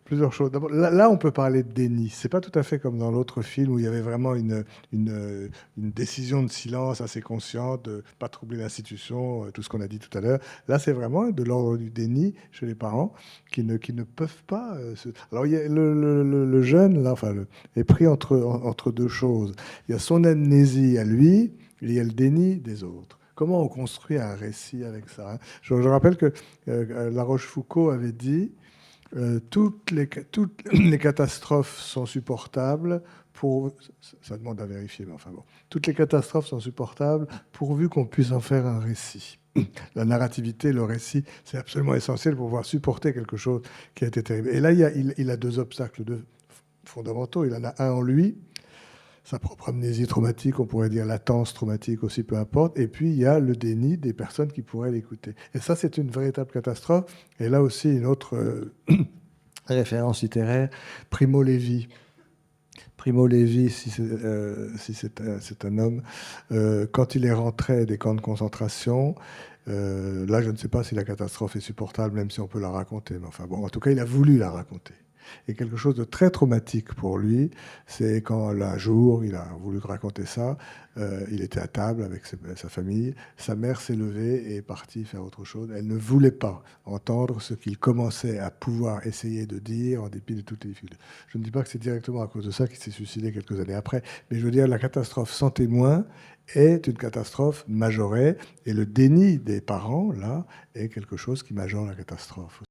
plusieurs choses. D'abord, là, on peut parler de déni. C'est pas tout à fait comme dans l'autre film où il y avait vraiment une décision de silence assez consciente, de pas troubler l'institution, tout ce qu'on a dit tout à l'heure. Là, c'est vraiment de l'ordre du déni chez les parents qui ne peuvent pas. Alors, il y a le jeune, là, enfin, est pris entre deux choses. Il y a son amnésie à lui, et il y a le déni des autres. Comment on construit un récit avec ça, hein? Je rappelle que La Rochefoucauld avait dit toutes les catastrophes sont supportables pour... Ça demande à vérifier, mais enfin bon. Toutes les catastrophes sont supportables pourvu qu'on puisse en faire un récit. La narrativité, le récit, c'est absolument essentiel pour pouvoir supporter quelque chose qui a été terrible. Et là, il a deux obstacles fondamentaux. Il en a un en lui, sa propre amnésie traumatique, on pourrait dire latence traumatique aussi, peu importe. Et puis, il y a le déni des personnes qui pourraient l'écouter. Et ça, c'est une véritable catastrophe. Et là aussi, une autre référence littéraire, Primo Levi. Primo Levi, si c'est un homme, quand il est rentré des camps de concentration, là, je ne sais pas si la catastrophe est supportable, même si on peut la raconter. Mais enfin bon, en tout cas, il a voulu la raconter. Et quelque chose de très traumatique pour lui, c'est quand un jour, il a voulu raconter ça, il était à table avec sa famille, sa mère s'est levée et est partie faire autre chose. Elle ne voulait pas entendre ce qu'il commençait à pouvoir essayer de dire en dépit de toutes les difficultés. Je ne dis pas que c'est directement à cause de ça qu'il s'est suicidé quelques années après, mais je veux dire, la catastrophe sans témoin est une catastrophe majorée, et le déni des parents, là, est quelque chose qui majore la catastrophe.